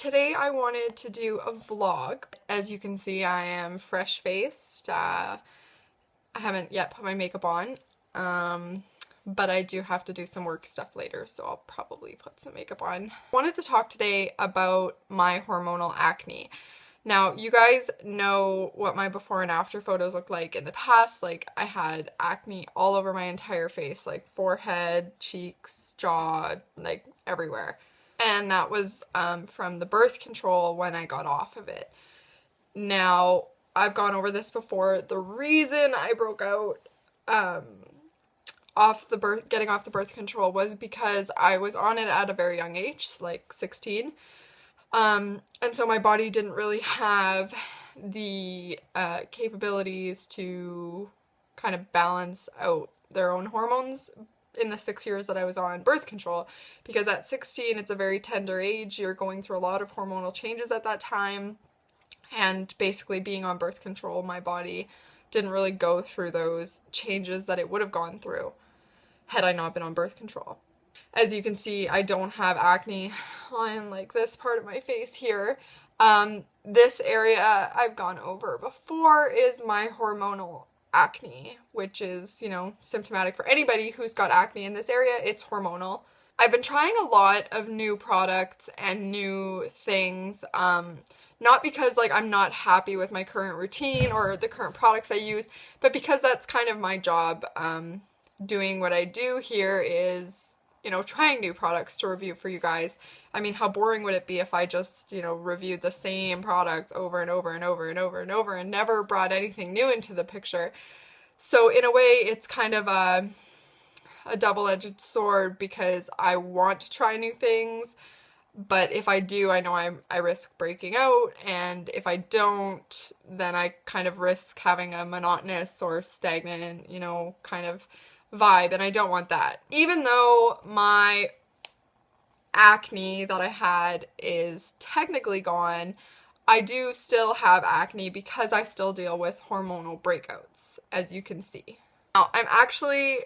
today I wanted to do a vlog. As you can see, I am fresh-faced. I haven't yet put my makeup on, but I do have to do some work stuff later, so I'll probably put some makeup on. I wanted to talk today about my hormonal acne. Now, you guys know what my before and after photos look like in the past. Like, I had acne all over my entire face, like forehead, cheeks, jaw, like everywhere. And that was from the birth control when I got off of it. Now, I've gone over this before. The reason I broke out getting off the birth control was because I was on it at a very young age, like 16. And so my body didn't really have the capabilities to kind of balance out their own hormones in the 6 years that I was on birth control, because at 16 it's a very tender age. You're going through a lot of hormonal changes at that time, and basically being on birth control, my body didn't really go through those changes that it would have gone through had I not been on birth control. As you can see, I don't have acne on like this part of my face here. This area I've gone over before is my hormonal acne, which is, you know, symptomatic for anybody who's got acne in this area. It's hormonal. I've been trying a lot of new products and new things, not because like I'm not happy with my current routine or the current products I use, but because that's kind of my job. Doing what I do here is, you know, trying new products to review for you guys. I mean, how boring would it be if I just, you know, reviewed the same products over and over and over and over and over and never brought anything new into the picture? So in a way, it's kind of a double-edged sword, because I want to try new things, but if I do, I know I risk breaking out, and if I don't, then I kind of risk having a monotonous or stagnant, you know, kind of vibe, and I don't want that. Even though my acne that I had is technically gone, I do still have acne because I still deal with hormonal breakouts, as you can see. Now, I'm actually,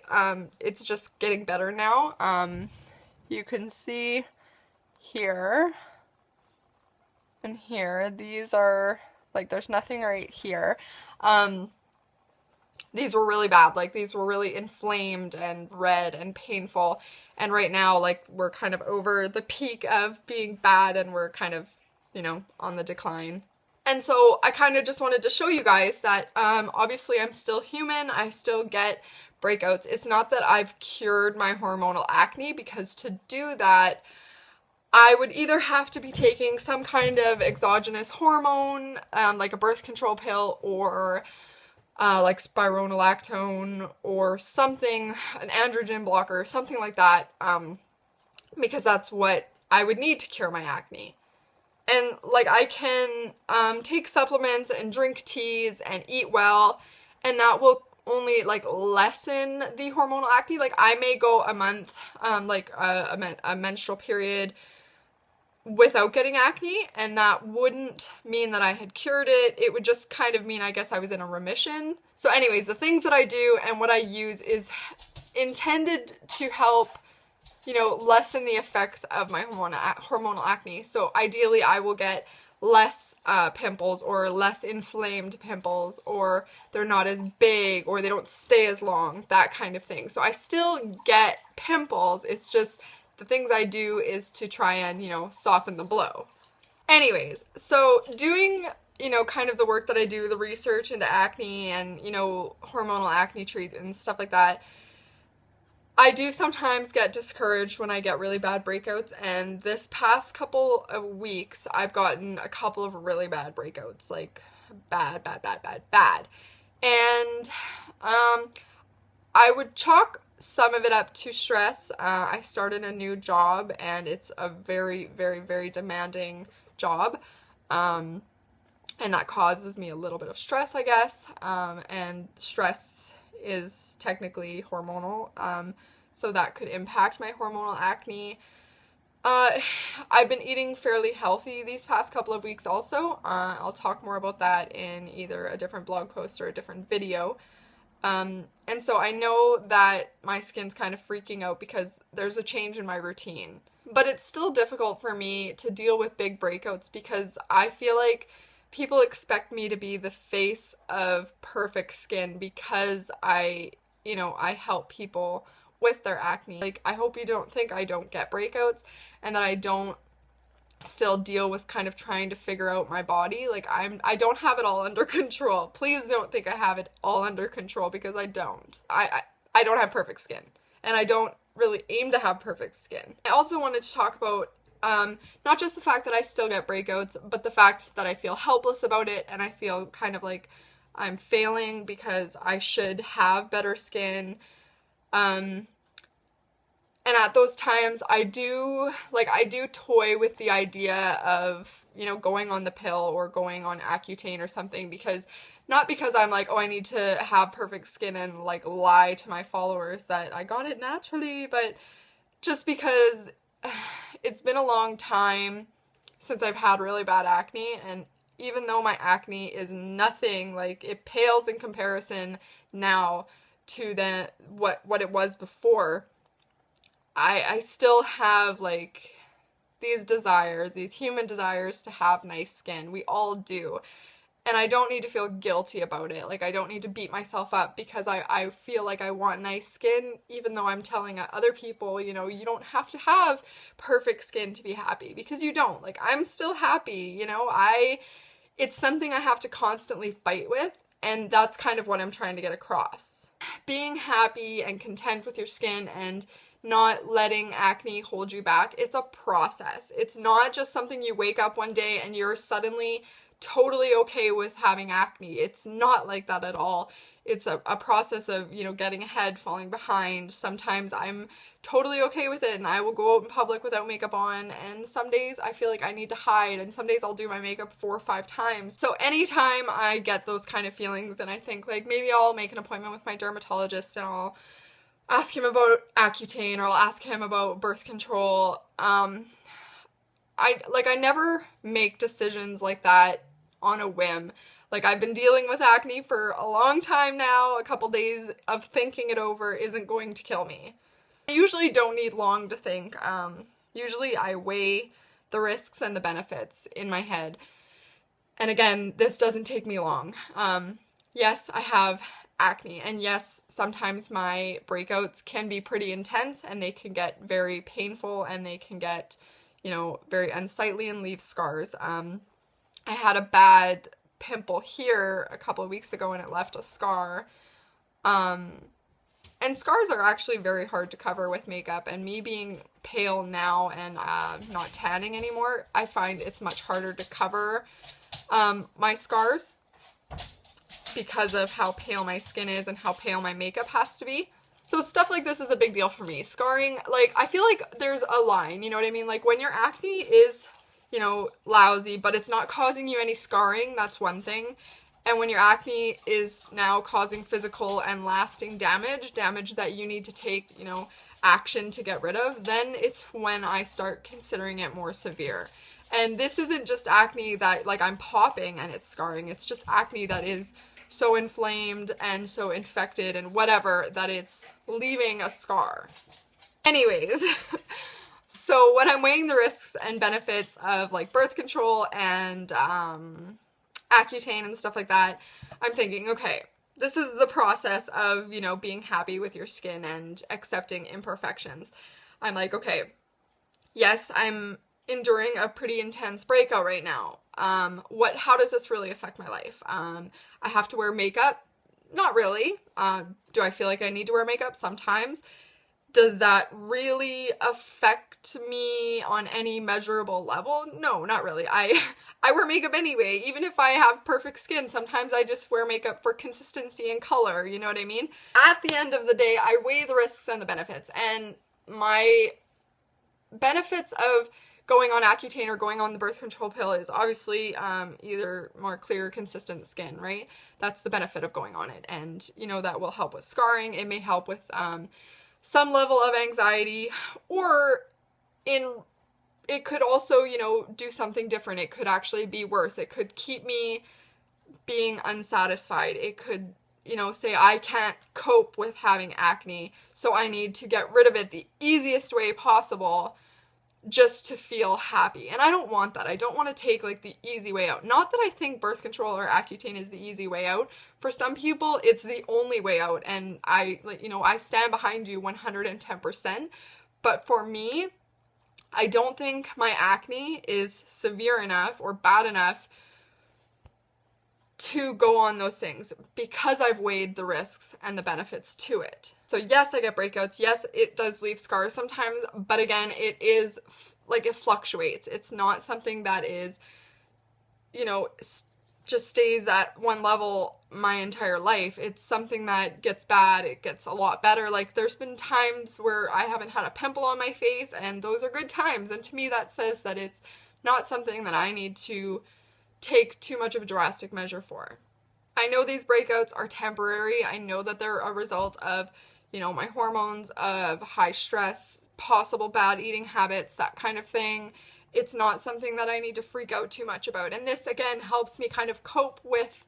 it's just getting better now. You can see here and here, these are, like, there's nothing right here. These were really bad. Like, these were really inflamed and red and painful. And right now, like, we're kind of over the peak of being bad, and we're kind of, you know, on the decline. And so I kind of just wanted to show you guys that obviously I'm still human. I still get breakouts. It's not that I've cured my hormonal acne, because to do that, I would either have to be taking some kind of exogenous hormone, like a birth control pill, or like spironolactone or something, an androgen blocker, something like that, because that's what I would need to cure my acne. And like, I can take supplements and drink teas and eat well, and that will only like lessen the hormonal acne. Like, I may go a month, like a menstrual period without getting acne, and that wouldn't mean that I had cured it. It would just kind of mean, I guess, I was in a remission. So anyways, the things that I do and what I use is intended to help, you know, lessen the effects of my hormonal acne. So ideally, I will get less pimples, or less inflamed pimples, or they're not as big, or they don't stay as long, that kind of thing. So I still get pimples, it's just the things I do is to try and, you know, soften the blow. Anyways, so doing, you know, kind of the work that I do, the research into acne and, you know, hormonal acne treatment and stuff like that, I do sometimes get discouraged when I get really bad breakouts, and this past couple of weeks, I've gotten a couple of really bad breakouts, like bad. And I would chalk some of it up to stress. I started a new job, and it's a very, very, very demanding job, and that causes me a little bit of stress, I guess, and stress is technically hormonal, so that could impact my hormonal acne. I've been eating fairly healthy these past couple of weeks also. I'll talk more about that in either a different blog post or a different video. And so I know that my skin's kind of freaking out because there's a change in my routine. But it's still difficult for me to deal with big breakouts because I feel like people expect me to be the face of perfect skin because I help people with their acne. Like, I hope you don't think I don't get breakouts and that I don't still deal with kind of trying to figure out my body. Like, I don't have it all under control. Please don't think I have it all under control because I don't. I don't have perfect skin, and I don't really aim to have perfect skin. I also wanted to talk about not just the fact that I still get breakouts, but the fact that I feel helpless about it, and I feel kind of like I'm failing because I should have better skin. And at those times, I do toy with the idea of, going on the pill or going on Accutane or something, not because I'm like, oh, I need to have perfect skin and like lie to my followers that I got it naturally, but just because it's been a long time since I've had really bad acne, and even though my acne is nothing, like it pales in comparison now to what it was before, I still have like these desires, these human desires to have nice skin. We all do. And I don't need to feel guilty about it. Like, I don't need to beat myself up because I feel like I want nice skin, even though I'm telling other people, you don't have to have perfect skin to be happy, because you don't. Like, I'm still happy, it's something I have to constantly fight with, and that's kind of what I'm trying to get across. Being happy and content with your skin and not letting acne hold you back, it's a process. It's not just something you wake up one day and you're suddenly totally okay with having acne. It's not like that at all. It's a process of, getting ahead, falling behind. Sometimes I'm totally okay with it and I will go out in public without makeup on, and some days I feel like I need to hide, and some days I'll do my makeup 4 or 5 times. So anytime I get those kind of feelings, then I think like maybe I'll make an appointment with my dermatologist and I'll ask him about Accutane, or I'll ask him about birth control. I never make decisions like that on a whim. Like, I've been dealing with acne for a long time now. A couple days of thinking it over isn't going to kill me. I usually don't need long to think. Usually I weigh the risks and the benefits in my head. And again, this doesn't take me long. Yes, I have acne, and yes, sometimes my breakouts can be pretty intense and they can get very painful and they can get, very unsightly and leave scars. I had a bad pimple here a couple of weeks ago and it left a scar. And scars are actually very hard to cover with makeup, and me being pale now and not tanning anymore, I find it's much harder to cover my scars because of how pale my skin is and how pale my makeup has to be. So stuff like this is a big deal for me. Scarring, like, I feel like there's a line, you know what I mean? Like, when your acne is, lousy, but it's not causing you any scarring, that's one thing. And when your acne is now causing physical and lasting damage that you need to take, action to get rid of, then it's when I start considering it more severe. And this isn't just acne that, like, I'm popping and it's scarring. It's just acne that is so inflamed and so infected and whatever that it's leaving a scar. Anyways, so when I'm weighing the risks and benefits of, like, birth control and Accutane and stuff like that, I'm thinking, okay, this is the process of, being happy with your skin and accepting imperfections. I'm like, okay, yes, I'm enduring a pretty intense breakout right now. How does this really affect my life? I have to wear makeup? Not really. Do I feel like I need to wear makeup? Sometimes. Does that really affect me on any measurable level? No, not really. I wear makeup anyway. Even if I have perfect skin, sometimes I just wear makeup for consistency and color, you know what I mean? At the end of the day, I weigh the risks and the benefits, and my benefits of going on Accutane or going on the birth control pill is obviously either more clear, consistent skin, right? That's the benefit of going on it, and that will help with scarring. It may help with some level of anxiety, or it could also, do something different. It could actually be worse. It could keep me being unsatisfied. It could you know, say I can't cope with having acne, so I need to get rid of it the easiest way possible just to feel happy. And I don't want that. I don't want to take like the easy way out. Not that I think birth control or Accutane is the easy way out. For some people, it's the only way out. And I, like, you know, I stand behind you 110%. But for me, I don't think my acne is severe enough or bad enough to go on those things because I've weighed the risks and the benefits to it. So yes, I get breakouts. Yes, it does leave scars sometimes, but again, it is like it fluctuates. It's not something that is, you know, just stays at one level my entire life. It's something that gets bad, it gets a lot better. Like there's been times where I haven't had a pimple on my face, and those are good times. And to me, that says that it's not something that I need to take too much of a drastic measure for. I know these breakouts are temporary. I know that they're a result of, you know, my hormones, of high stress, possible bad eating habits, that kind of thing. It's not something that I need to freak out too much about. And this, again, helps me kind of cope with,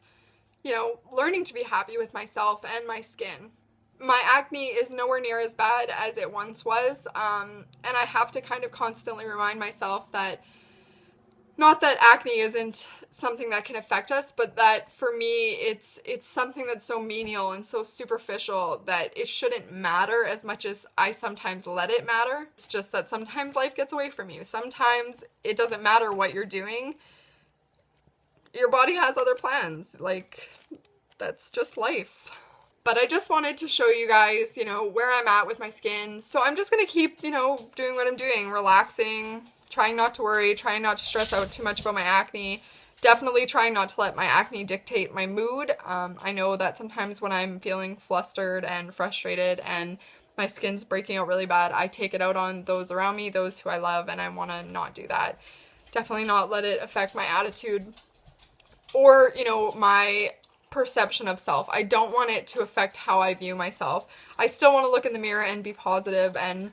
you know, learning to be happy with myself and my skin. My acne is nowhere near as bad as it once was. And I have to kind of constantly remind myself that not that acne isn't something that can affect us, but that for me, it's something that's so menial and so superficial that it shouldn't matter as much as I sometimes let it matter. It's just that sometimes life gets away from you. Sometimes it doesn't matter what you're doing. Your body has other plans. Like, that's just life. But I just wanted to show you guys, you know, where I'm at with my skin. So I'm just going to keep, you know, doing what I'm doing, relaxing, trying not to worry, trying not to stress out too much about my acne. Definitely trying not to let my acne dictate my mood. I know that sometimes when I'm feeling flustered and frustrated and my skin's breaking out really bad, I take it out on those around me, those who I love, and I want to not do that. Definitely not let it affect my attitude or, you know, my perception of self. I don't want it to affect how I view myself. I still want to look in the mirror and be positive and,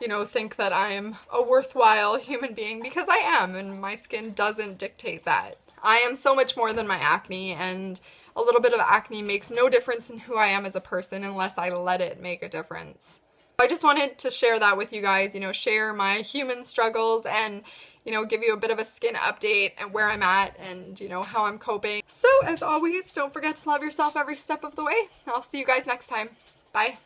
you know, think that I'm a worthwhile human being, because I am, and my skin doesn't dictate that. I am so much more than my acne, and a little bit of acne makes no difference in who I am as a person unless I let it make a difference. I just wanted to share that with you guys, you know, share my human struggles and, you know, give you a bit of a skin update and where I'm at and, you know, how I'm coping. So as always, don't forget to love yourself every step of the way. I'll see you guys next time. Bye.